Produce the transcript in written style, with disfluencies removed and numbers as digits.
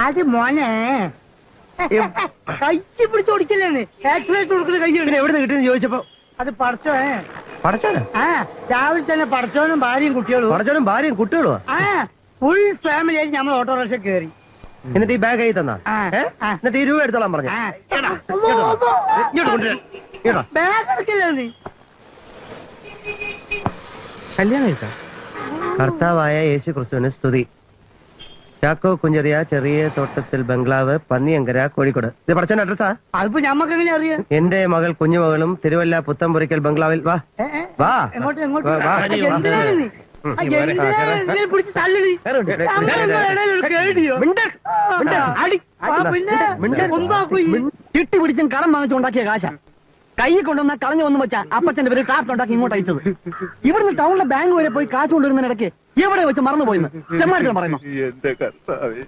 അത് മോനെ കൈക്ക് പിടിച്ച് ഓടിക്കല്ലേ ആക്സിഡന്റ് കൊടുക്കുന്ന കൈയാണ്. എവിടെ നിന്ന് കിട്ടിയെന്ന് ചോദിച്ചപ്പോ അത് പടച്ചോനെ. പടച്ചോനെ? ആ രാവിലെ തന്നെ പടച്ചോനും ഭാര്യയും കുട്ടികളും. പടച്ചോനും ഭാര്യയും കുട്ടികളുവാ? ആ ഫുൾ ഫാമിലി ആയിട്ട് നമ്മൾ ഓട്ടോറിക്ഷ കയറി. എന്നിട്ട് ഈ ബാഗ് കൈ തന്നാ? എന്നിട്ട് ഈ രൂപ എടുത്തോളാൻ പറഞ്ഞു. ബാഗ് എടുക്കില്ല നീ. കല്യാണം കഴിച്ച കർത്താവായ യേശു ക്രിസ്തുവിന് സ്തുതി. ചാക്കോ കുഞ്ചറിയ ചെറിയ തോട്ടത്തിൽ ബംഗ്ലാവ് പന്നിയങ്കര കോഴിക്കോട്. ഇത് പടച്ചോന്റെ അഡ്രസ്സാ? അതിപ്പോ ഞമ്മക്ക് എങ്ങനെ അറിയാം? എന്റെ മകൾ കുഞ്ഞുമകളും തിരുവല്ല പുത്തംപുരയ്ക്കൽ ബംഗ്ലാവിൽ. വാ വാ എങ്ങോട്ട് എങ്ങോട്ട് വാ, വാ. എന്തിനാണ് നീ? എന്തിനാ പിടിച്ച് തല്ലി? ചിട്ടി പിടിച്ചും കടം വാങ്ങിച്ചുണ്ടാക്കിയ കാശ കൈ കൊണ്ടുവന്ന കളഞ്ഞു വന്നു വെച്ചാ അപ്പച്ചന്റെ പേര് കാർട്ട് ഉണ്ടാക്കി ഇങ്ങോട്ട് അയച്ചത്. ഇവിടുന്ന് ടൗണിലെ ബാങ്ക് വരെ പോയി കാശ് കൊണ്ടുവരുന്നതിനിടയ്ക്ക് എവിടെ വെച്ച് മറന്നുപോയിന്ന് ചെമ്മാരിക്കാൻ പറയുന്നു. എന്റെ കർത്താവേ,